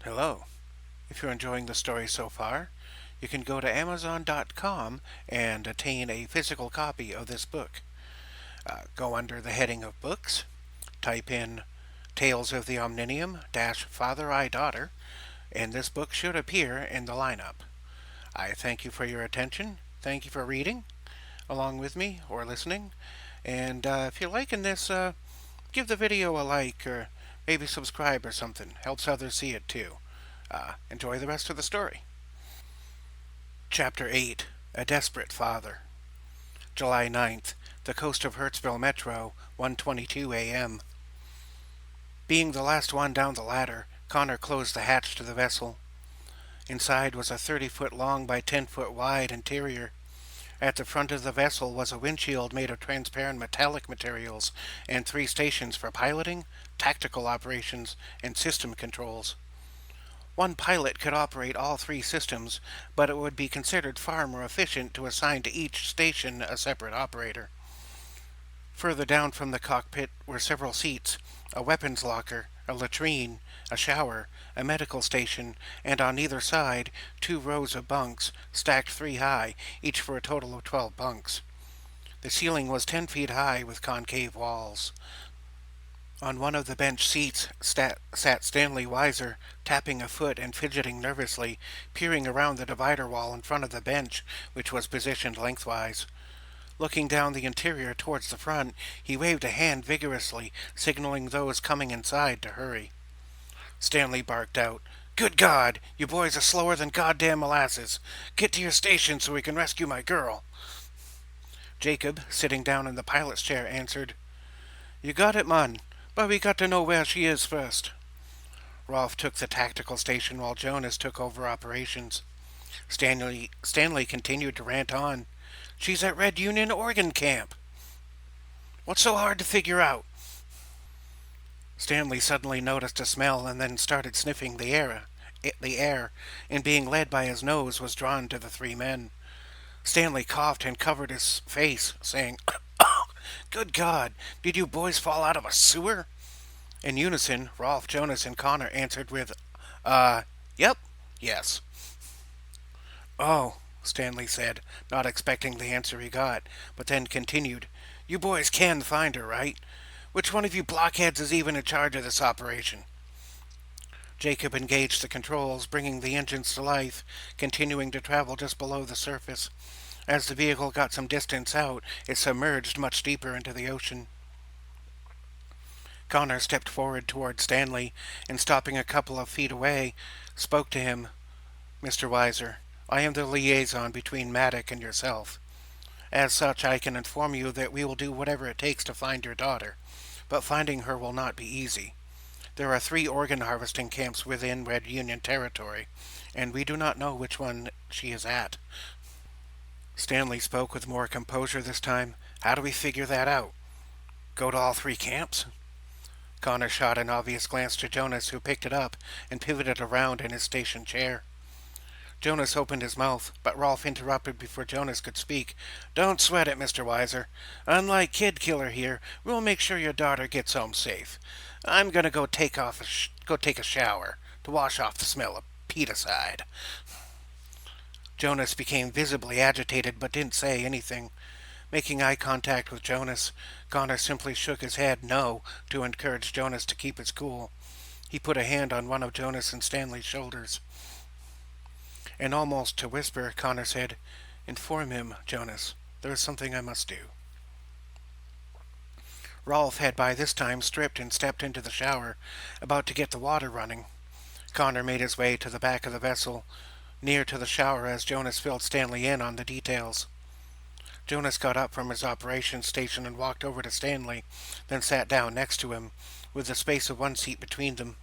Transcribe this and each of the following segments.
Hello. If you're enjoying the story so far, you can go to Amazon.com and attain a physical copy of this book. Go under the heading of books, type in Tales of the Omninium Father I Daughter, and this book should appear in the lineup. I thank you for your attention. Thank you for reading along with me or listening. And if you're liking this, give the video a like or maybe subscribe or something. Helps others see it too. Enjoy the rest of the story. Chapter 8 A Desperate Father. July 9th, the coast of Hertzville Metro, 1:22 a.m. Being the last one down the ladder, Connor closed the hatch to the vessel. Inside was a 30-foot long by 10-foot wide interior. At the front of the vessel was a windshield made of transparent metallic materials and 3 stations for piloting, tactical operations, and system controls. One pilot could operate all 3 systems, but it would be considered far more efficient to assign to each station a separate operator. Further down from the cockpit were several seats, a weapons locker, a latrine, a shower, a medical station, and on either side 2 rows of bunks, stacked 3 high, each for a total of 12 bunks. The ceiling was 10 feet high with concave walls. On one of the bench seats sat Stanley Weiser, tapping a foot and fidgeting nervously, peering around the divider wall in front of the bench, which was positioned lengthwise. Looking down the interior towards the front, he waved a hand vigorously, signaling those coming inside to hurry. Stanley barked out, "Good God! You boys are slower than goddamn molasses! Get to your station so we can rescue my girl!" Jacob, sitting down in the pilot's chair, answered, "You got it, man. But we got to know where she is first." Rolf took the tactical station while Jonas took over operations. Stanley continued to rant on. "She's at Red Union Organ Camp." "What's so hard to figure out?" Stanley suddenly noticed a smell and then started sniffing the air, and being led by his nose was drawn to the 3 men. Stanley coughed and covered his face, saying, "Good God, did you boys fall out of a sewer?" In unison, Rolf, Jonas, and Connor answered with, Yep, yes." "Oh," Stanley said, not expecting the answer he got, but then continued, "You boys can find her, right? Which one of you blockheads is even in charge of this operation?" Jacob engaged the controls, bringing the engines to life, continuing to travel just below the surface. As the vehicle got some distance out, it submerged much deeper into the ocean. Connor stepped forward toward Stanley, and stopping a couple of feet away, spoke to him. "Mr. Weiser, I am the liaison between Maddock and yourself. As such, I can inform you that we will do whatever it takes to find your daughter, but finding her will not be easy. There are 3 organ harvesting camps within Red Union territory, and we do not know which one she is at." Stanley spoke with more composure this time. "How do we figure that out? Go to all 3 camps?" Connor shot an obvious glance to Jonas, who picked it up and pivoted around in his station chair. Jonas opened his mouth, but Rolf interrupted before Jonas could speak. "Don't sweat it, Mr. Weiser. Unlike Kid Killer here, we'll make sure your daughter gets home safe. I'm gonna go take a shower to wash off the smell of pedicide." Jonas became visibly agitated but didn't say anything. Making eye contact with Jonas, Connor simply shook his head no to encourage Jonas to keep his cool. He put a hand on one of Jonas and Stanley's shoulders. And almost to whisper, Connor said, "Inform him, Jonas. There is something I must do." Rolf had by this time stripped and stepped into the shower, about to get the water running. Connor made his way to the back of the vessel, near to the shower as Jonas filled Stanley in on the details. Jonas got up from his operations station and walked over to Stanley, then sat down next to him, with the space of 1 seat between them.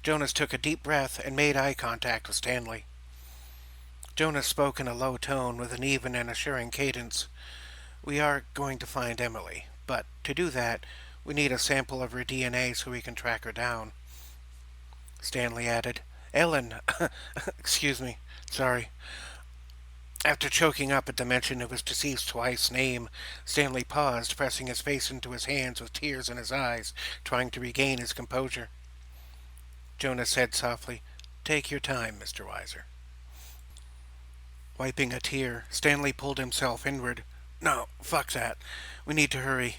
Jonas took a deep breath and made eye contact with Stanley. Jonas spoke in a low tone with an even and assuring cadence. "We are going to find Emily, but to do that, we need a sample of her DNA so we can track her down." Stanley added, "Ellen, excuse me, sorry." After choking up at the mention of his deceased wife's name, Stanley paused, pressing his face into his hands with tears in his eyes, trying to regain his composure. Jonas said softly, Take your time, Mr. Weiser. Wiping a tear, Stanley pulled himself inward. No, fuck that. We need to hurry.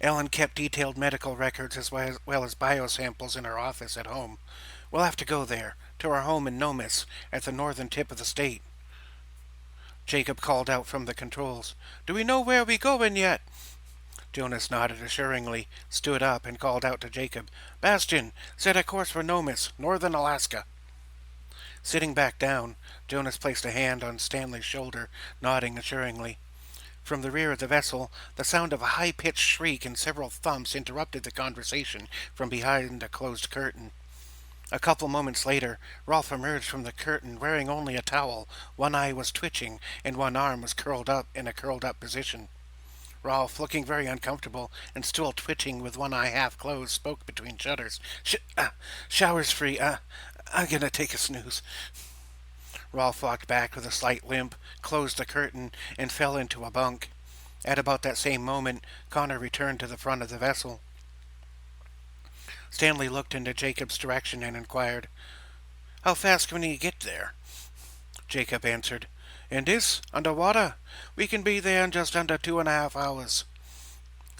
Ellen kept detailed medical records as well as biosamples in her office at home. We'll have to go there, to our home in Nomis, at the northern tip of the state. Jacob called out from the controls. Do we know where we going yet? Jonas nodded assuringly, stood up, and called out to Jacob. Bastion, set a course for Nomis, northern Alaska. Sitting back down, Jonas placed a hand on Stanley's shoulder, nodding assuringly. From the rear of the vessel, the sound of a high-pitched shriek and several thumps interrupted the conversation from behind a closed curtain. A couple moments later, Rolf emerged from the curtain wearing only a towel. One eye was twitching, and one arm was curled up in a curled-up position. Rolf, looking very uncomfortable and still twitching with one eye half closed, spoke between shudders. Shower's free. I'm gonna take a snooze. Rolf walked back with a slight limp, closed the curtain, and fell into a bunk. At about that same moment, Connor returned to the front of the vessel. Stanley looked into Jacob's direction and inquired, How fast can we get there? Jacob answered, In this, underwater, we can be there in just under 2.5 hours.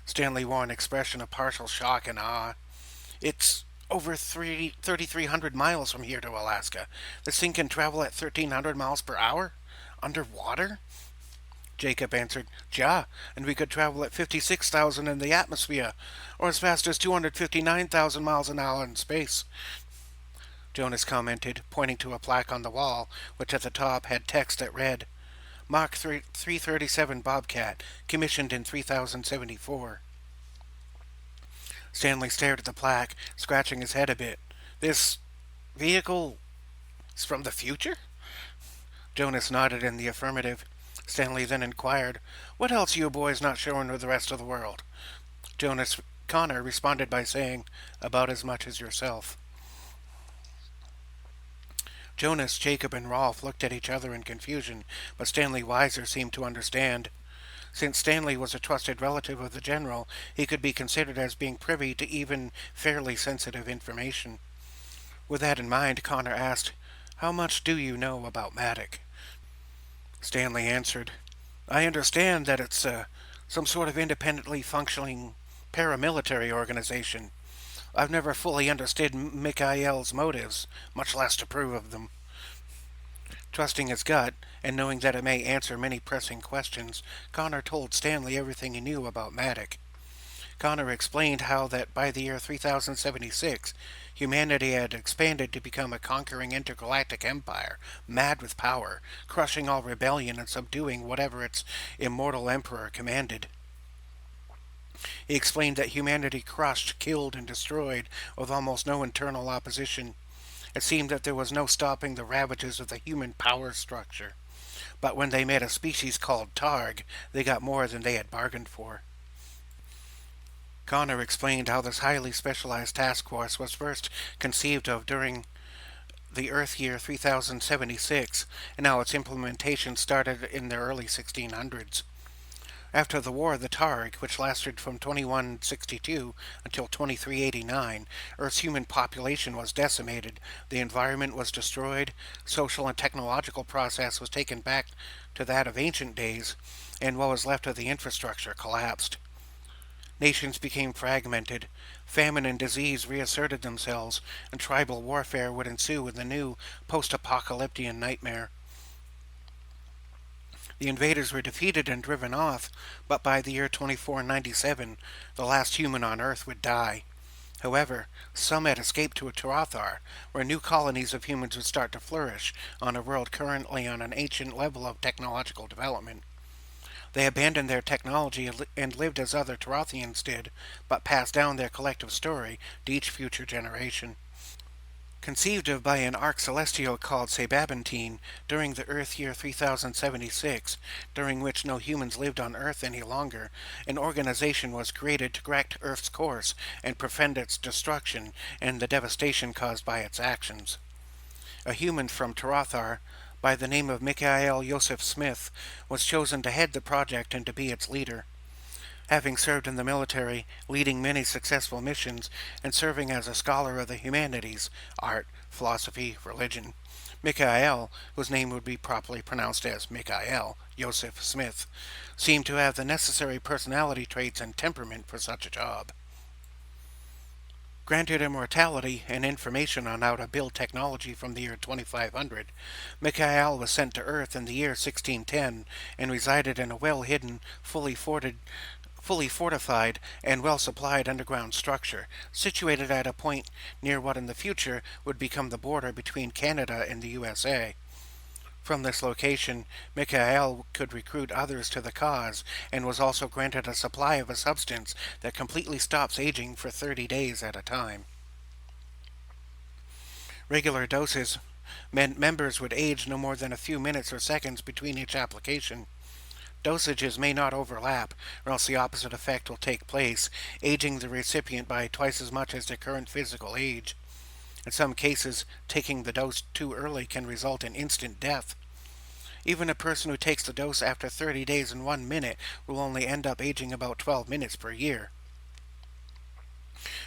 Stanley wore an expression of partial shock and awe. It's over 3,300 miles from here to Alaska. This thing can travel at 1,300 miles per hour? Underwater? Jacob answered, Yeah, and we could travel at 56,000 in the atmosphere, or as fast as 259,000 miles an hour in space. Jonas commented, pointing to a plaque on the wall, which at the top had text that read, Mark 337 Bobcat, commissioned in 3074. Stanley stared at the plaque, scratching his head a bit. This vehicle is from the future? Jonas nodded in the affirmative. Stanley then inquired, What else are you boys not showing with the rest of the world? Connor responded by saying, About as much as yourself. Jonas, Jacob, and Rolf looked at each other in confusion, but Stanley Weiser seemed to understand. Since Stanley was a trusted relative of the general, he could be considered as being privy to even fairly sensitive information. With that in mind, Connor asked, How much do you know about Matic? Stanley answered, I understand that it's some sort of independently functioning paramilitary organization. I've never fully understood Mikhail's motives, much less approve of them. Trusting his gut, and knowing that it may answer many pressing questions, Connor told Stanley everything he knew about Matic. Connor explained how that by the year 3076, humanity had expanded to become a conquering intergalactic empire, mad with power, crushing all rebellion and subduing whatever its immortal emperor commanded. He explained that humanity crushed, killed, and destroyed with almost no internal opposition. It seemed that there was no stopping the ravages of the human power structure. But when they met a species called Targ, they got more than they had bargained for. Connor explained how this highly specialized task force was first conceived of during the Earth year 3076, and how its implementation started in the early 1600s. After the War of the Targ, which lasted from 2162 until 2389, Earth's human population was decimated, the environment was destroyed, social and technological process was taken back to that of ancient days, and what was left of the infrastructure collapsed. Nations became fragmented, famine and disease reasserted themselves, and tribal warfare would ensue in the new post-apocalyptic nightmare. The invaders were defeated and driven off, but by the year 2497, the last human on Earth would die. However, some had escaped to a Turathar, where new colonies of humans would start to flourish on a world currently on an ancient level of technological development. They abandoned their technology and lived as other Turathians did, but passed down their collective story to each future generation. Conceived of by an arc celestial called Sebabantine during the Earth year 3076, during which no humans lived on Earth any longer, an organization was created to correct Earth's course and prevent its destruction and the devastation caused by its actions. A human from Turathar, by the name of Mikhail Joseph Smith, was chosen to head the project and to be its leader. Having served in the military, leading many successful missions, and serving as a scholar of the humanities, art, philosophy, religion. Michael, whose name would be properly pronounced as Michael Joseph Smith, seemed to have the necessary personality traits and temperament for such a job. Granted immortality and information on how to build technology from the year 2500, Michael was sent to Earth in the year 1610 and resided in a well-hidden, fully fortified, and well-supplied underground structure, situated at a point near what in the future would become the border between Canada and the USA. From this location, Michael could recruit others to the cause and was also granted a supply of a substance that completely stops aging for 30 days at a time. Regular doses meant members would age no more than a few minutes or seconds between each application. Dosages may not overlap, or else the opposite effect will take place, aging the recipient by twice as much as their current physical age. In some cases, taking the dose too early can result in instant death. Even a person who takes the dose after 30 days and 1 minute will only end up aging about 12 minutes per year.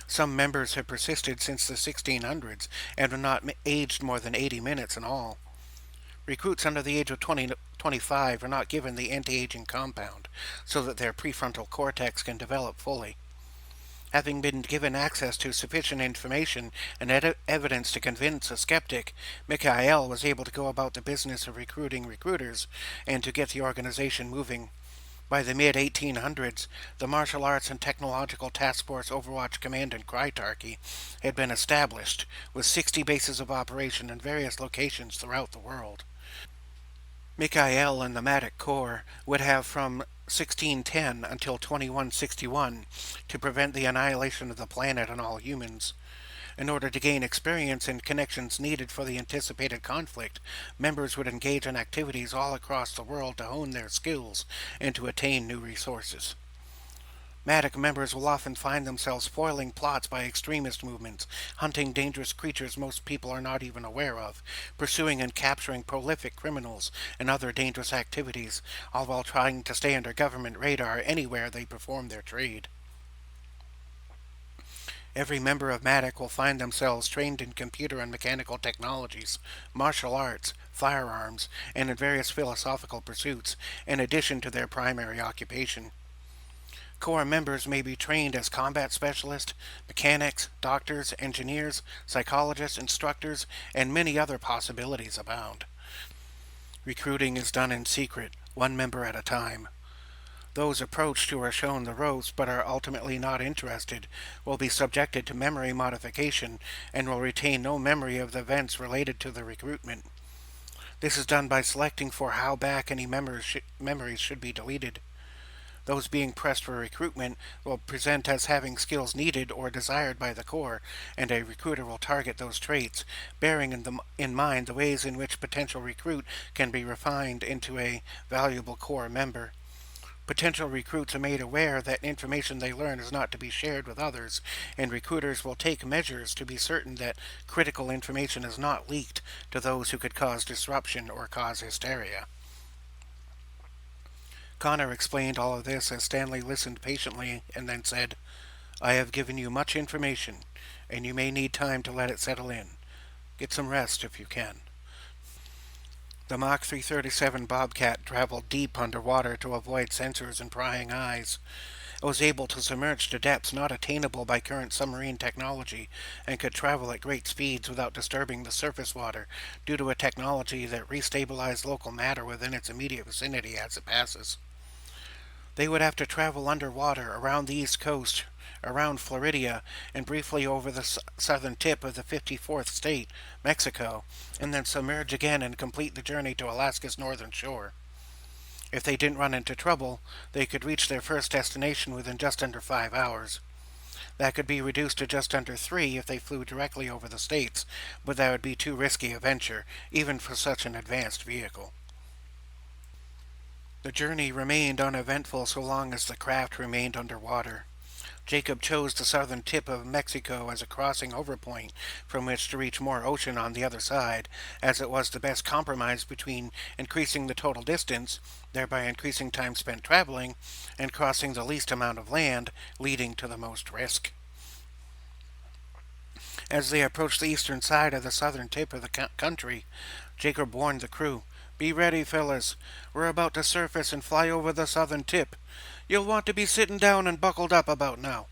Some members have persisted since the 1600s and have not aged more than 80 minutes in all. Recruits under the age of 25 are not given the anti-aging compound so that their prefrontal cortex can develop fully. Having been given access to sufficient information and evidence to convince a skeptic, Michael was able to go about the business of recruiting recruiters and to get the organization moving. By the mid-1800s, the Martial Arts and Technological Task Force Overwatch Command and Krytarchy had been established, with 60 bases of operation in various locations throughout the world. Michael and the Matic Corps would have from 1610 until 2161 to prevent the annihilation of the planet and all humans. In order to gain experience and connections needed for the anticipated conflict, members would engage in activities all across the world to hone their skills and to attain new resources. Matic members will often find themselves foiling plots by extremist movements, hunting dangerous creatures most people are not even aware of, pursuing and capturing prolific criminals and other dangerous activities, all while trying to stay under government radar anywhere they perform their trade. Every member of Matic will find themselves trained in computer and mechanical technologies, martial arts, firearms, and in various philosophical pursuits, in addition to their primary occupation. Corps members may be trained as combat specialists, mechanics, doctors, engineers, psychologists, instructors, and many other possibilities abound. Recruiting is done in secret, one member at a time. Those approached who are shown the ropes but are ultimately not interested will be subjected to memory modification and will retain no memory of the events related to the recruitment. This is done by selecting for how back any memories should be deleted. Those being pressed for recruitment will present as having skills needed or desired by the Corps, and a recruiter will target those traits, bearing in mind the ways in which potential recruit can be refined into a valuable Corps member. Potential recruits are made aware that information they learn is not to be shared with others, and recruiters will take measures to be certain that critical information is not leaked to those who could cause disruption or cause hysteria. Connor explained all of this as Stanley listened patiently and then said, "I have given you much information, and you may need time to let it settle in. Get some rest if you can." The Mach 337 Bobcat traveled deep underwater to avoid sensors and prying eyes. It was able to submerge to depths not attainable by current submarine technology and could travel at great speeds without disturbing the surface water due to a technology that restabilized local matter within its immediate vicinity as it passes. They would have to travel underwater around the east coast, around Florida, and briefly over the southern tip of the 54th state, Mexico, and then submerge again and complete the journey to Alaska's northern shore. If they didn't run into trouble, they could reach their first destination within just under 5 hours. That could be reduced to just under 3 if they flew directly over the states, but that would be too risky a venture, even for such an advanced vehicle. The journey remained uneventful so long as the craft remained underwater. Jacob chose the southern tip of Mexico as a crossing over point from which to reach more ocean on the other side, as it was the best compromise between increasing the total distance, thereby increasing time spent traveling, and crossing the least amount of land, leading to the most risk. As they approached the eastern side of the southern tip of the country, Jacob warned the crew, "Be ready, fellas. We're about to surface and fly over the southern tip. You'll want to be sitting down and buckled up about now."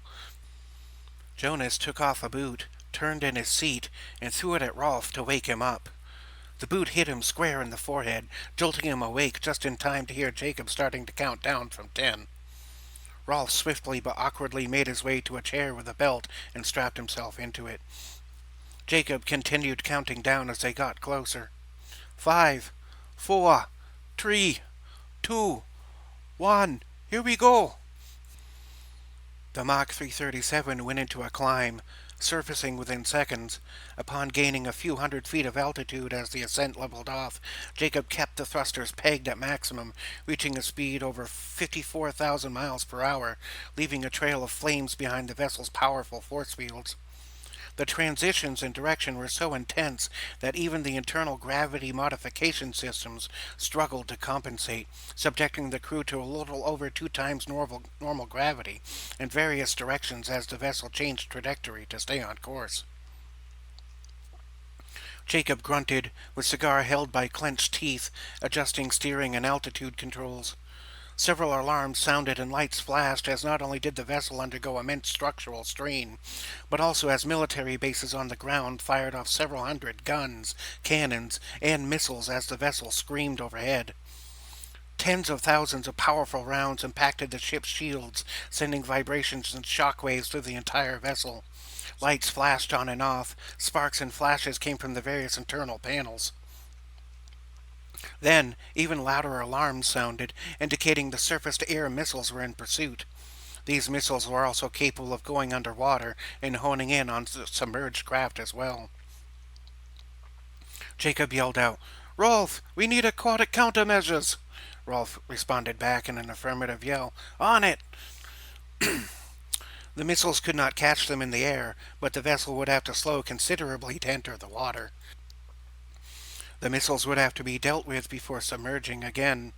Jonas took off a boot, turned in his seat, and threw it at Rolf to wake him up. The boot hit him square in the forehead, jolting him awake just in time to hear Jacob starting to count down from 10. Rolf swiftly but awkwardly made his way to a chair with a belt and strapped himself into it. Jacob continued counting down as they got closer. 5, 4, 3, 2, 1, here we go! The Mach 337 went into a climb, surfacing within seconds. Upon gaining a few hundred feet of altitude as the ascent leveled off, Jacob kept the thrusters pegged at maximum, reaching a speed over 54,000 miles per hour, leaving a trail of flames behind the vessel's powerful force fields. The transitions in direction were so intense that even the internal gravity modification systems struggled to compensate, subjecting the crew to a little over 2 times normal gravity in various directions as the vessel changed trajectory to stay on course. Jacob grunted, with cigar held by clenched teeth, adjusting steering and altitude controls. Several alarms sounded and lights flashed as not only did the vessel undergo immense structural strain, but also as military bases on the ground fired off several hundred guns, cannons, and missiles as the vessel screamed overhead. Tens of thousands of powerful rounds impacted the ship's shields, sending vibrations and shockwaves through the entire vessel. Lights flashed on and off. Sparks and flashes came from the various internal panels. Then, even louder alarms sounded, indicating the surface-to-air missiles were in pursuit. These missiles were also capable of going underwater and honing in on submerged craft as well. Jacob yelled out, "Rolf, we need aquatic countermeasures!" Rolf responded back in an affirmative yell, "On it!" The missiles could not catch them in the air, but the vessel would have to slow considerably to enter the water. The missiles would have to be dealt with before submerging again.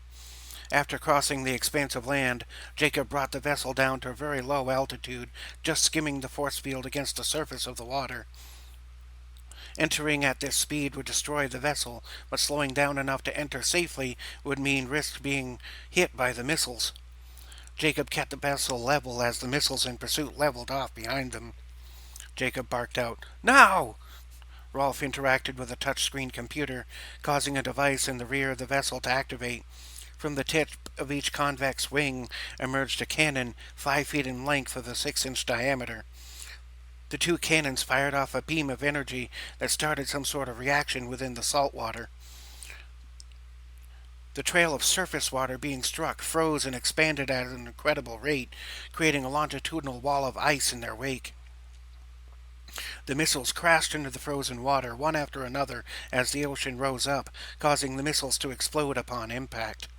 After crossing the expanse of land, Jacob brought the vessel down to a very low altitude, just skimming the force field against the surface of the water. Entering at this speed would destroy the vessel, but slowing down enough to enter safely would mean risk being hit by the missiles. Jacob kept the vessel level as the missiles in pursuit leveled off behind them. Jacob barked out, "Now!" Rolf interacted with a touchscreen computer, causing a device in the rear of the vessel to activate. From the tip of each convex wing emerged a cannon 5 feet in length with a 6-inch diameter. The 2 cannons fired off a beam of energy that started some sort of reaction within the salt water. The trail of surface water being struck froze and expanded at an incredible rate, creating a longitudinal wall of ice in their wake. The missiles crashed into the frozen water, one after another, as the ocean rose up, causing the missiles to explode upon impact.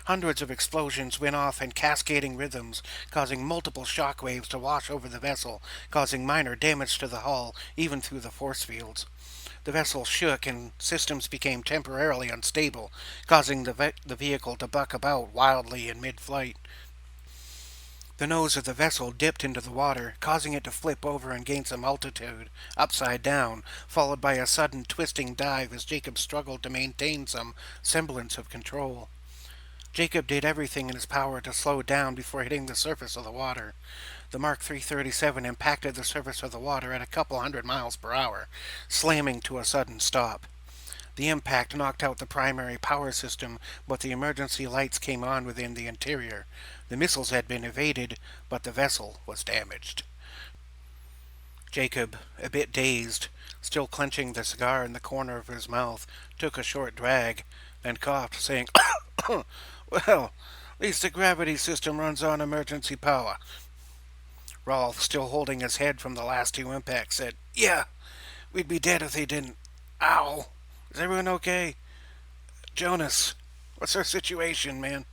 Hundreds of explosions went off in cascading rhythms, causing multiple shock waves to wash over the vessel, causing minor damage to the hull, even through the force fields. The vessel shook and systems became temporarily unstable, causing the vehicle to buck about wildly in mid-flight. The nose of the vessel dipped into the water, causing it to flip over and gain some altitude, upside down, followed by a sudden twisting dive as Jacob struggled to maintain some semblance of control. Jacob did everything in his power to slow down before hitting the surface of the water. The Mark 337 impacted the surface of the water at a couple hundred miles per hour, slamming to a sudden stop. The impact knocked out the primary power system, but the emergency lights came on within the interior. The missiles had been evaded, but the vessel was damaged. Jacob, a bit dazed, still clenching the cigar in the corner of his mouth, took a short drag, then coughed, saying, "Well, at least the gravity system runs on emergency power." Rolf, still holding his head from the last 2 impacts, said, "Yeah, we'd be dead if they didn't. Ow! Is everyone okay? Jonas, what's our situation, man?"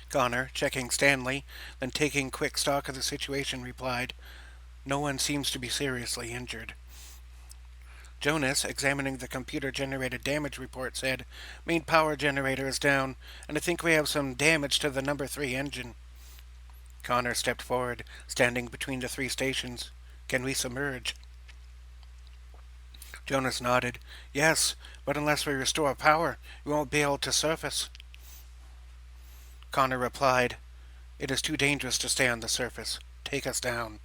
Connor, checking Stanley, then taking quick stock of the situation, replied, "No one seems to be seriously injured." Jonas, examining the computer-generated damage report, said, "Main power generator is down, and I think we have some damage to the number 3 engine." Connor stepped forward, standing between the 3 stations. Can we submerge? Jonas nodded. Yes, but unless we restore power, we won't be able to surface. Connor replied, It is too dangerous to stay on the surface. Take us down.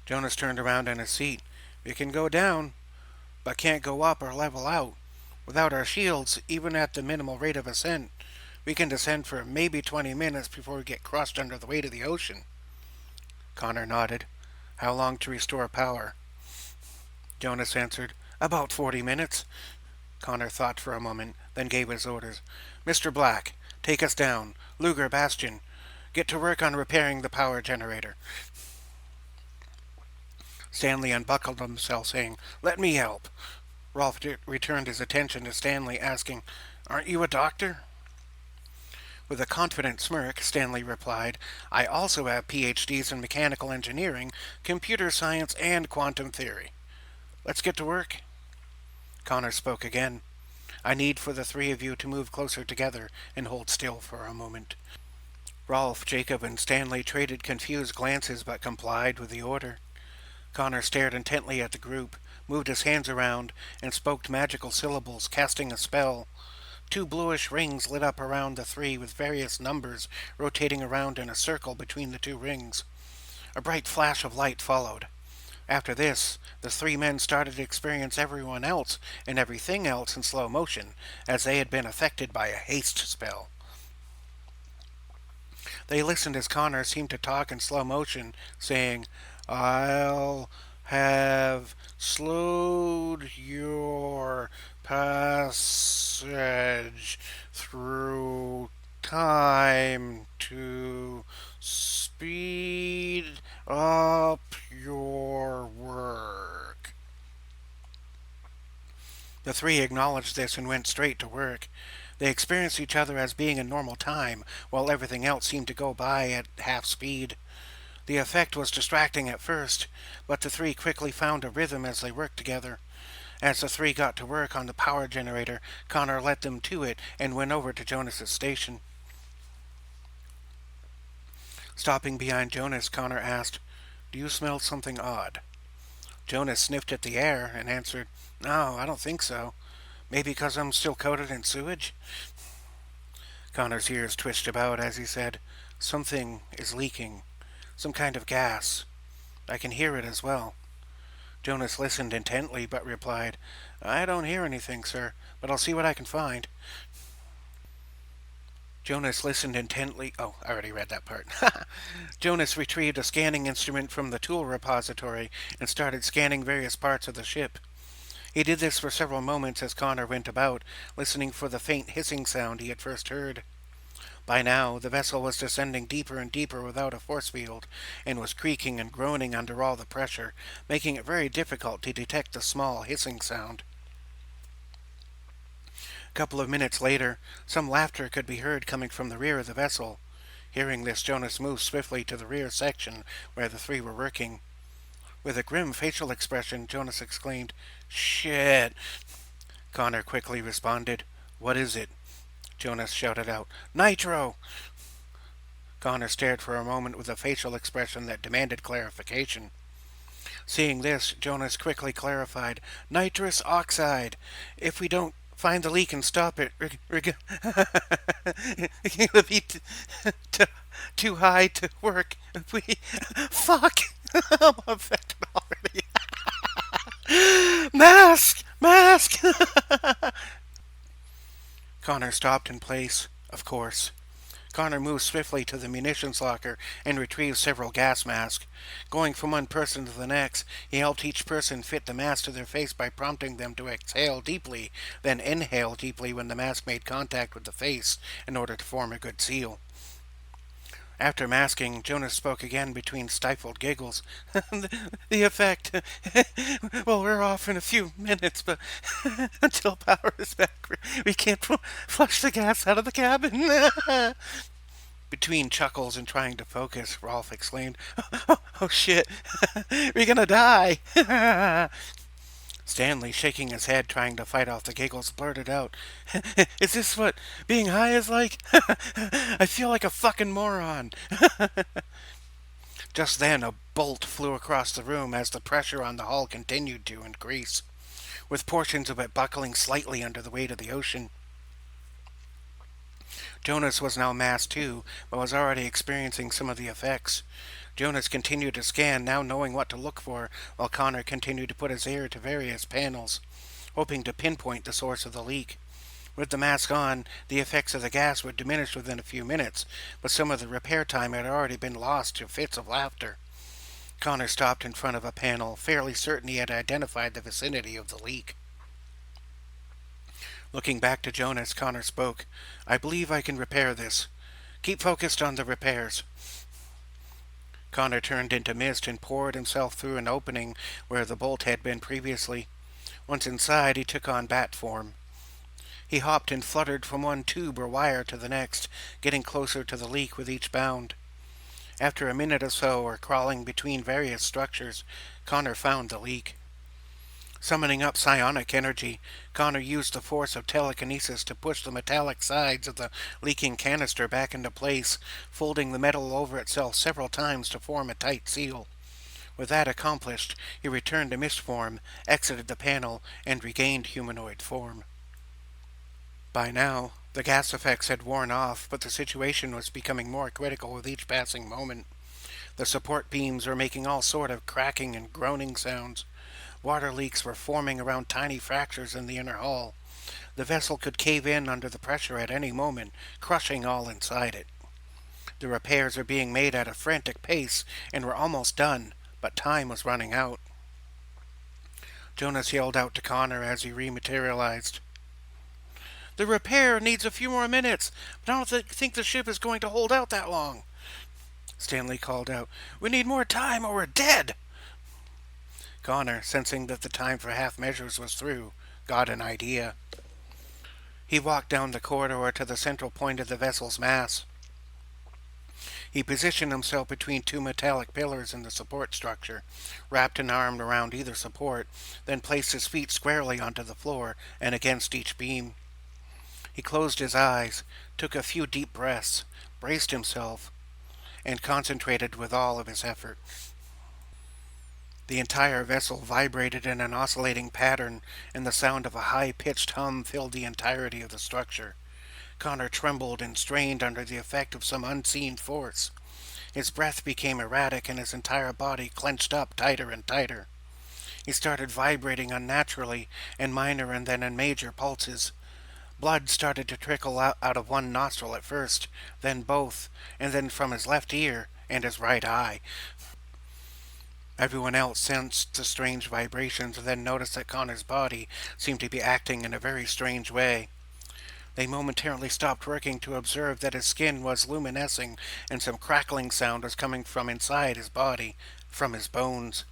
Jonas turned around in his seat. We can go down, but can't go up or level out. Without our shields, even at the minimal rate of ascent, we can descend for maybe 20 minutes before we get crushed under the weight of the ocean. Connor nodded. How long to restore power? Jonas answered, About 40 minutes. Connor thought for a moment, then gave his orders. Mr. Black, take us down. Luger, Bastion, get to work on repairing the power generator. Stanley unbuckled himself, saying, Let me help. Rolf returned his attention to Stanley, asking, Aren't you a doctor? With a confident smirk, Stanley replied, I also have PhDs in mechanical engineering, computer science, and quantum theory. Let's get to work. Connor spoke again. I need for the three of you to move closer together and hold still for a moment. Rolf, Jacob, and Stanley traded confused glances but complied with the order. Connor stared intently at the group, moved his hands around, and spoke magical syllables, casting a spell. Two bluish rings lit up around the three with various numbers rotating around in a circle between the two rings. A bright flash of light followed. After this, the three men started to experience everyone else and everything else in slow motion, as they had been affected by a haste spell. They listened as Connor seemed to talk in slow motion, saying, I'll have slowed your passage through time to speed up your work. The three acknowledged this and went straight to work. They experienced each other as being in normal time, while everything else seemed to go by at half speed. The effect was distracting at first, but the three quickly found a rhythm as they worked together. As the three got to work on the power generator, Connor led them to it and went over to Jonas's station. Stopping behind Jonas, Connor asked, Do you smell something odd? Jonas sniffed at the air and answered, No, I don't think so. Maybe because I'm still coated in sewage? Connor's ears twitched about as he said, Something is leaking. Some kind of gas. I can hear it as well. Jonas listened intently but replied, I don't hear anything, sir, but I'll see what I can find. Jonas listened intently. Oh, I already read that part. Jonas retrieved a scanning instrument from the tool repository and started scanning various parts of the ship. He did this for several moments as Connor went about, listening for the faint hissing sound he had first heard. By now, the vessel was descending deeper and deeper without a force field, and was creaking and groaning under all the pressure, making it very difficult to detect the small hissing sound. A couple of minutes later, some laughter could be heard coming from the rear of the vessel. Hearing this, Jonas moved swiftly to the rear section where the three were working. With a grim facial expression, Jonas exclaimed, Shit! Connor quickly responded, What is it? Jonas shouted out, Nitro! Connor stared for a moment with a facial expression that demanded clarification. Seeing this, Jonas quickly clarified, Nitrous oxide. If we don't find the leak and stop it, it'll be too high to work. If we... Fuck! I'm affected already. Mask! Mask! Connor stopped in place, of course. Connor moved swiftly to the munitions locker and retrieved several gas masks. Going from one person to the next, he helped each person fit the mask to their face by prompting them to exhale deeply, then inhale deeply when the mask made contact with the face in order to form a good seal. After masking, Jonas spoke again between stifled giggles. The effect. Well, we're off in a few minutes, but until power is back, we can't flush the gas out of the cabin. Between chuckles and trying to focus, Rolf exclaimed, Oh shit, we're gonna die. Stanley, shaking his head, trying to fight off the giggles, blurted out, Is this what being high is like? I feel like a fucking moron. Just then a bolt flew across the room as the pressure on the hull continued to increase, with portions of it buckling slightly under the weight of the ocean. Jonas was now masked too, but was already experiencing some of the effects. Jonas continued to scan, now knowing what to look for, while Connor continued to put his ear to various panels, hoping to pinpoint the source of the leak. With the mask on, the effects of the gas would diminish within a few minutes, but some of the repair time had already been lost to fits of laughter. Connor stopped in front of a panel, fairly certain he had identified the vicinity of the leak. Looking back to Jonas, Connor spoke. "I believe I can repair this. Keep focused on the repairs." Connor turned into mist and poured himself through an opening where the bolt had been previously. Once inside, he took on bat form. He hopped and fluttered from one tube or wire to the next, getting closer to the leak with each bound. After a minute or so, or crawling between various structures, Connor found the leak. Summoning up psionic energy, Connor used the force of telekinesis to push the metallic sides of the leaking canister back into place, folding the metal over itself several times to form a tight seal. With that accomplished, he returned to mist form, exited the panel, and regained humanoid form. By now, the gas effects had worn off, but the situation was becoming more critical with each passing moment. The support beams were making all sort of cracking and groaning sounds. Water leaks were forming around tiny fractures in the inner hull. The vessel could cave in under the pressure at any moment, crushing all inside it. The repairs were being made at a frantic pace and were almost done, but time was running out. Jonas yelled out to Connor as he rematerialized. "The repair needs a few more minutes, but I don't think the ship is going to hold out that long." Stanley called out, "We need more time or we're dead." Connor, sensing that the time for half measures was through, got an idea. He walked down the corridor to the central point of the vessel's mass. He positioned himself between two metallic pillars in the support structure, wrapped an arm around either support, then placed his feet squarely onto the floor and against each beam. He closed his eyes, took a few deep breaths, braced himself, and concentrated with all of his effort. The entire vessel vibrated in an oscillating pattern, and the sound of a high-pitched hum filled the entirety of the structure. Connor trembled and strained under the effect of some unseen force. His breath became erratic, and his entire body clenched up tighter and tighter. He started vibrating unnaturally, in minor and then in major pulses. Blood started to trickle out of one nostril at first, then both, and then from his left ear and his right eye. Everyone else sensed the strange vibrations and then noticed that Connor's body seemed to be acting in a very strange way. They momentarily stopped working to observe that his skin was luminescing and some crackling sound was coming from inside his body, from his bones.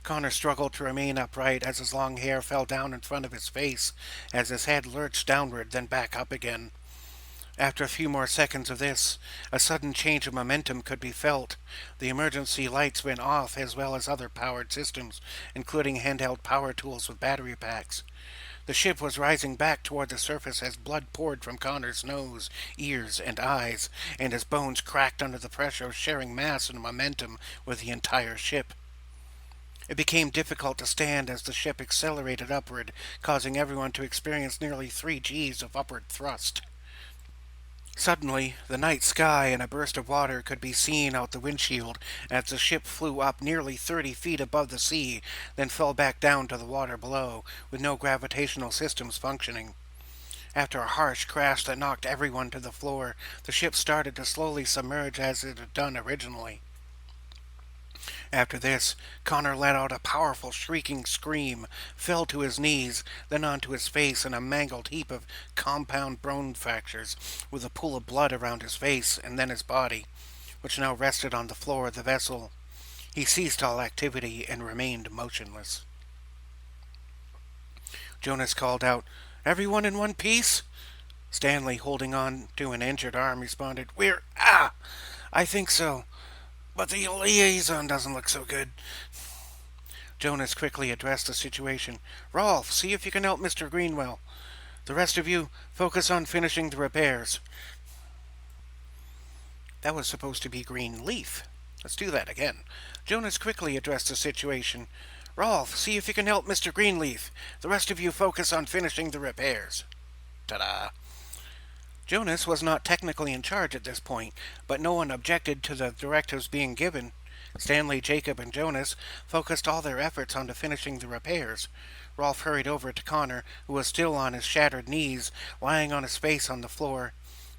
Connor struggled to remain upright as his long hair fell down in front of his face, as his head lurched downward then back up again. After a few more seconds of this, a sudden change of momentum could be felt. The emergency lights went off as well as other powered systems, including handheld power tools with battery packs. The ship was rising back toward the surface as blood poured from Connor's nose, ears, and eyes, and his bones cracked under the pressure, sharing mass and momentum with the entire ship. It became difficult to stand as the ship accelerated upward, causing everyone to experience nearly 3 Gs of upward thrust. Suddenly, the night sky and a burst of water could be seen out the windshield as the ship flew up nearly 30 feet above the sea, then fell back down to the water below, with no gravitational systems functioning. After a harsh crash that knocked everyone to the floor, the ship started to slowly submerge as it had done originally. After this, Connor let out a powerful shrieking scream, fell to his knees, then onto his face in a mangled heap of compound bone fractures, with a pool of blood around his face and then his body, which now rested on the floor of the vessel. He ceased all activity and remained motionless. Jonas called out, "Everyone in one piece?" Stanley, holding on to an injured arm, responded, I think so. But the liaison doesn't look so good." Jonas quickly addressed the situation. "Rolf, see if you can help Mr. Greenwell. The rest of you, focus on finishing the repairs." That was supposed to be Greenleaf. Let's do that again. Jonas quickly addressed the situation. Rolf, see if you can help Mr. Greenleaf. The rest of you focus on finishing the repairs. Ta-da. Jonas was not technically in charge at this point, but no one objected to the directives being given. Stanley, Jacob, and Jonas focused all their efforts onto finishing the repairs. Rolf hurried over to Connor, who was still on his shattered knees, lying on his face on the floor.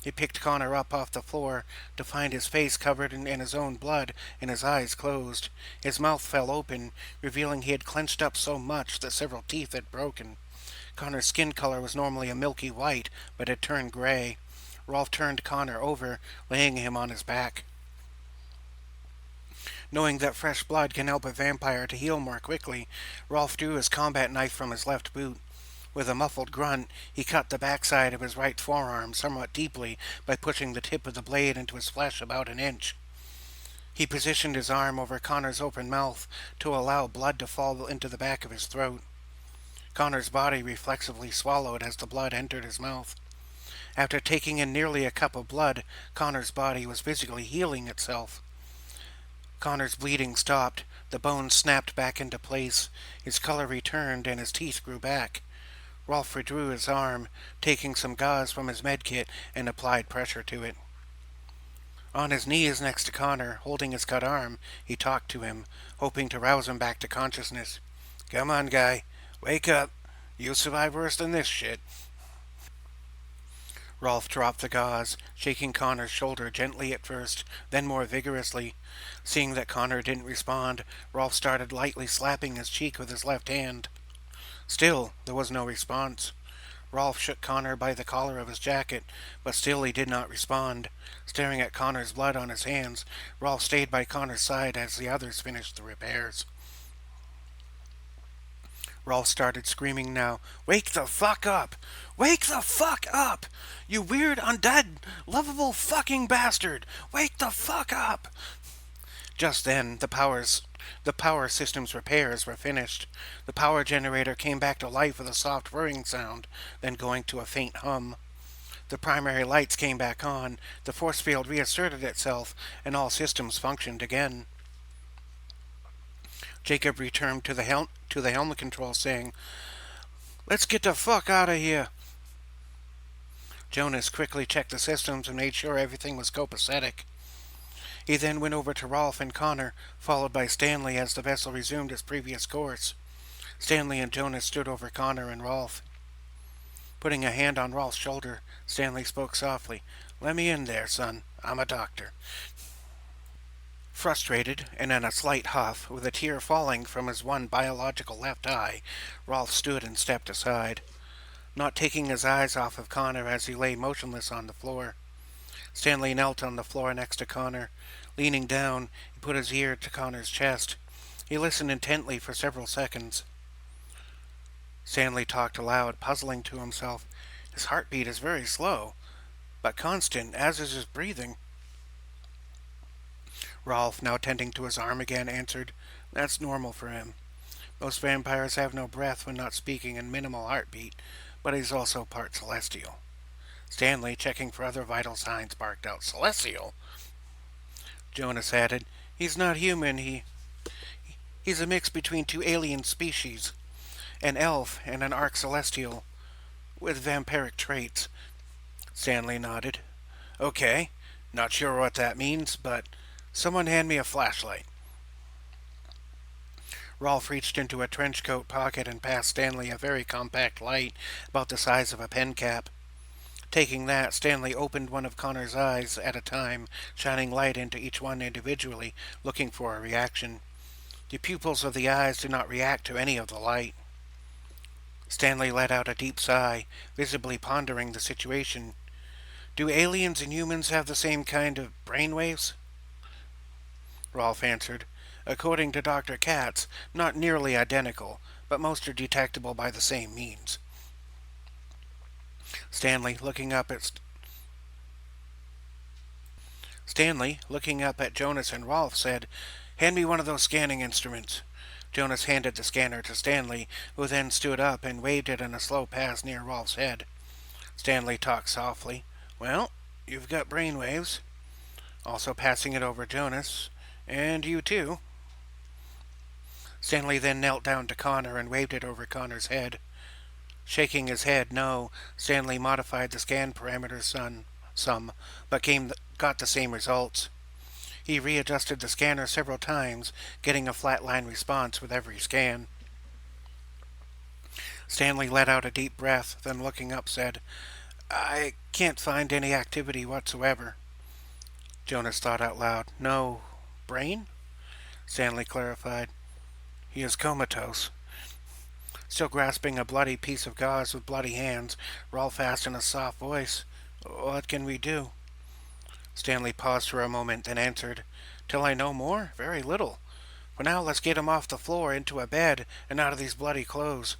He picked Connor up off the floor to find his face covered in his own blood and his eyes closed. His mouth fell open, revealing he had clenched up so much that several teeth had broken. Connor's skin color was normally a milky white, but had turned gray. Rolf turned Connor over, laying him on his back. Knowing that fresh blood can help a vampire to heal more quickly, Rolf drew his combat knife from his left boot. With a muffled grunt, he cut the backside of his right forearm somewhat deeply by pushing the tip of the blade into his flesh about an inch. He positioned his arm over Connor's open mouth to allow blood to fall into the back of his throat. Connor's body reflexively swallowed as the blood entered his mouth. After taking in nearly a cup of blood, Connor's body was physically healing itself. Connor's bleeding stopped, the bones snapped back into place, his color returned, and his teeth grew back. Rolf withdrew his arm, taking some gauze from his medkit, and applied pressure to it. On his knees next to Connor, holding his cut arm, he talked to him, hoping to rouse him back to consciousness. "Come on, guy. Wake up. You'll survive worse than this shit." Rolf dropped the gauze, shaking Connor's shoulder gently at first, then more vigorously. Seeing that Connor didn't respond, Rolf started lightly slapping his cheek with his left hand. Still, there was no response. Rolf shook Connor by the collar of his jacket, but still he did not respond. Staring at Connor's blood on his hands, Rolf stayed by Connor's side as the others finished the repairs. Rolf started screaming now. "Wake the fuck up! Wake the fuck up! You weird, undead, lovable fucking bastard! Wake the fuck up!" Just then, the power system's repairs were finished. The power generator came back to life with a soft whirring sound, then going to a faint hum. The primary lights came back on, the force field reasserted itself, and all systems functioned again. Jacob returned to the helmet control, saying, "Let's get the fuck out of here." Jonas quickly checked the systems and made sure everything was copacetic. He then went over to Rolf and Connor, followed by Stanley as the vessel resumed its previous course. Stanley and Jonas stood over Connor and Rolf. Putting a hand on Rolf's shoulder, Stanley spoke softly. "Let me in there, son. I'm a doctor." Frustrated, and in a slight huff, with a tear falling from his one biological left eye, Rolf stood and stepped aside, not taking his eyes off of Connor as he lay motionless on the floor. Stanley knelt on the floor next to Connor. Leaning down, he put his ear to Connor's chest. He listened intently for several seconds. Stanley talked aloud, puzzling to himself. His heartbeat is very slow, but constant, as is his breathing. Rolf, now tending to his arm again, answered, "That's normal for him. Most vampires have no breath when not speaking and minimal heartbeat, but he's also part celestial." Stanley, checking for other vital signs, barked out, "Celestial?" Jonas added, "He's not human, he's a mix between two alien species, an elf and an arch-celestial, with vampiric traits." Stanley nodded. "Okay, not sure what that means, but someone hand me a flashlight." Rolf reached into a trench coat pocket and passed Stanley a very compact light, about the size of a pen cap. Taking that, Stanley opened one of Connor's eyes at a time, shining light into each one individually, looking for a reaction. The pupils of the eyes did not react to any of the light. Stanley let out a deep sigh, visibly pondering the situation. "Do aliens and humans have the same kind of brainwaves?" Rolf answered, "According to Dr. Katz, not nearly identical, but most are detectable by the same means." Stanley, looking up at Jonas and Rolf, said, "Hand me one of those scanning instruments." Jonas handed the scanner to Stanley, who then stood up and waved it in a slow pass near Rolf's head. Stanley talked softly. "Well, you've got brainwaves." Also passing it over Jonas. And you too. Stanley then knelt down to Connor and waved it over Connor's head. Shaking his head no, Stanley modified the scan parameters some, but got the same results. He readjusted the scanner several times, getting a flatline response with every scan. Stanley let out a deep breath, then looking up said, "I can't find any activity whatsoever." Jonas thought out loud. "No brain?" Stanley clarified. "He is comatose." Still grasping a bloody piece of gauze with bloody hands, Rolf asked in a soft voice, "What can we do?" Stanley paused for a moment, then answered, "Till I know more? Very little. For now, let's get him off the floor into a bed and out of these bloody clothes."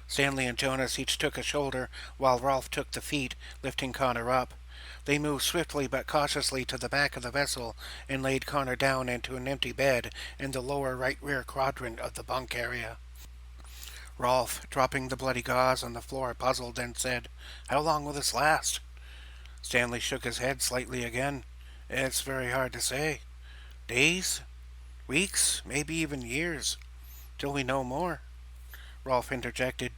Stanley and Jonas each took a shoulder, while Rolf took the feet, lifting Connor up. They moved swiftly but cautiously to the back of the vessel and laid Connor down into an empty bed in the lower right rear quadrant of the bunk area. Rolf, dropping the bloody gauze on the floor, puzzled, then said, "How long will this last?" Stanley shook his head slightly again. "It's very hard to say. Days? Weeks? Maybe even years. Till we know more." Rolf interjected,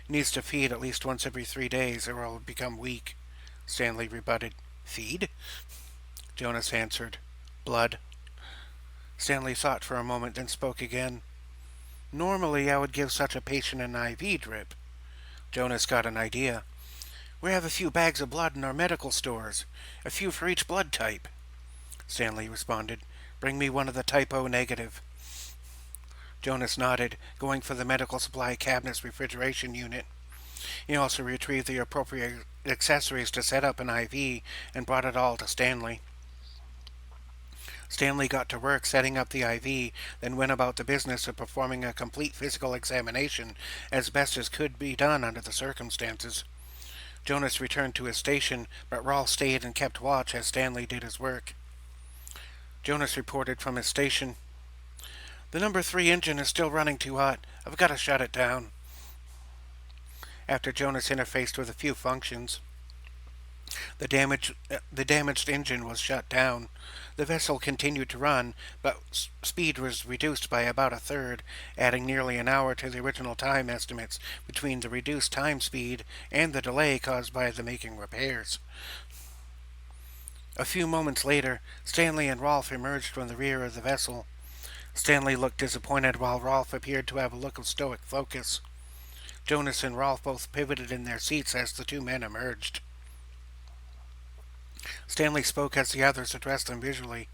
"Needs to feed at least once every 3 days or he'll become weak." Stanley rebutted, "Feed?" Jonas answered, "Blood." Stanley thought for a moment, then spoke again. "Normally I would give such a patient an IV drip." Jonas got an idea. "We have a few bags of blood in our medical stores, a few for each blood type." Stanley responded, "Bring me one of the type O negative." Jonas nodded, going for the medical supply cabinet's refrigeration unit. He also retrieved the appropriate accessories to set up an IV and brought it all to Stanley. Stanley got to work setting up the IV, then went about the business of performing a complete physical examination as best as could be done under the circumstances. Jonas returned to his station, but Rolf stayed and kept watch as Stanley did his work. Jonas reported from his station, "The number 3 engine is still running too hot. I've got to shut it down." After Jonas interfaced with a few functions, the damaged engine was shut down. The vessel continued to run, but speed was reduced by about a third, adding nearly an hour to the original time estimates between the reduced time speed and the delay caused by the making repairs. A few moments later, Stanley and Rolf emerged from the rear of the vessel. Stanley looked disappointed, while Rolf appeared to have a look of stoic focus. Jonas and Rolf both pivoted in their seats as the two men emerged. Stanley spoke as the others addressed them visually.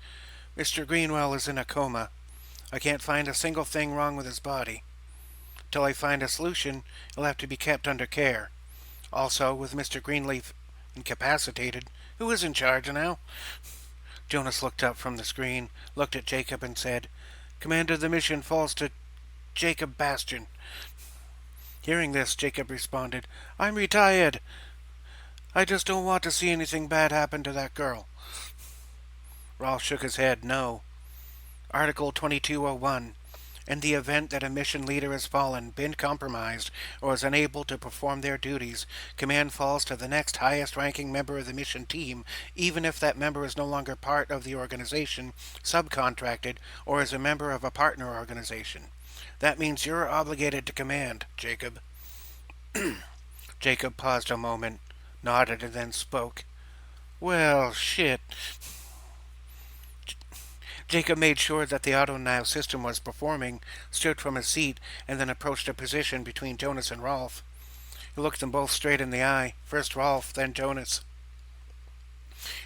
"Mr. Greenwell is in a coma. I can't find a single thing wrong with his body. Till I find a solution, he'll have to be kept under care. Also, with Mr. Greenleaf incapacitated, who is in charge now?" Jonas looked up from the screen, looked at Jacob, and said, "Command of the mission falls to Jacob Bastian." Hearing this, Jacob responded, "I'm retired. I just don't want to see anything bad happen to that girl." Rolf shook his head. "No. Article 2201. In the event that a mission leader has fallen, been compromised, or is unable to perform their duties, command falls to the next highest-ranking member of the mission team, even if that member is no longer part of the organization, subcontracted, or is a member of a partner organization. That means you're obligated to command, Jacob." Jacob paused a moment, nodded, and then spoke. "Well, shit." Jacob made sure that the auto-nav system was performing, stood from his seat, and then approached a position between Jonas and Rolf. He looked them both straight in the eye, first Rolf, then Jonas.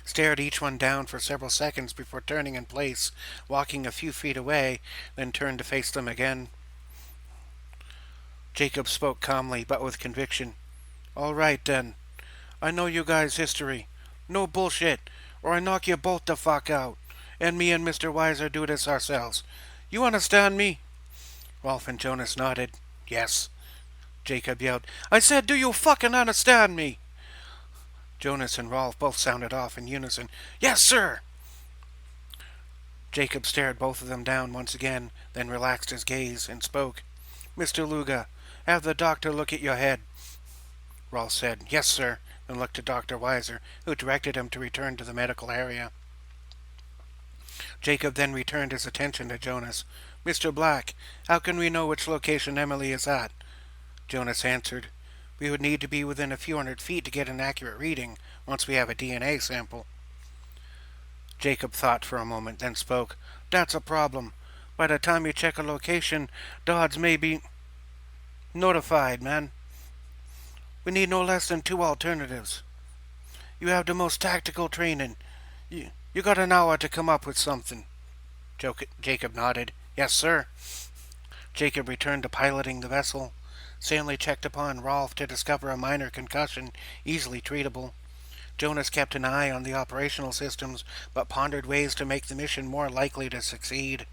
Stared each one down for several seconds before turning in place, walking a few feet away, then turned to face them again. Jacob spoke calmly, but with conviction. "All right, then. I know you guys' history. No bullshit, or I knock you both the fuck out. And me and Mr. Weiser do this ourselves. You understand me?" Rolf and Jonas nodded. "Yes." Jacob yelled, "I said, do you fucking understand me?" Jonas and Rolf both sounded off in unison. "Yes, sir." Jacob stared both of them down once again, then relaxed his gaze and spoke. "Mr. Luga, have the doctor look at your head." Rolf said, "Yes, sir," and looked at Dr. Weiser, who directed him to return to the medical area. Jacob then returned his attention to Jonas. "Mr. Black, how can we know which location Emily is at?" Jonas answered, "We would need to be within a few hundred feet to get an accurate reading once we have a DNA sample." Jacob thought for a moment, then spoke. "That's a problem. By the time you check a location, Dodds may be notified, man. We need no less than two alternatives. You have the most tactical training. You got an hour to come up with something." Jacob nodded. "Yes, sir." Jacob returned to piloting the vessel. Stanley checked upon Rolf to discover a minor concussion, easily treatable. Jonas kept an eye on the operational systems, but pondered ways to make the mission more likely to succeed.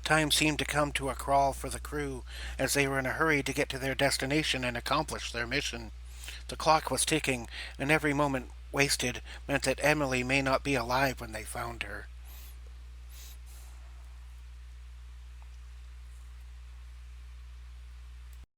Time seemed to come to a crawl for the crew, as they were in a hurry to get to their destination and accomplish their mission. The clock was ticking, and every moment wasted meant that Emily may not be alive when they found her.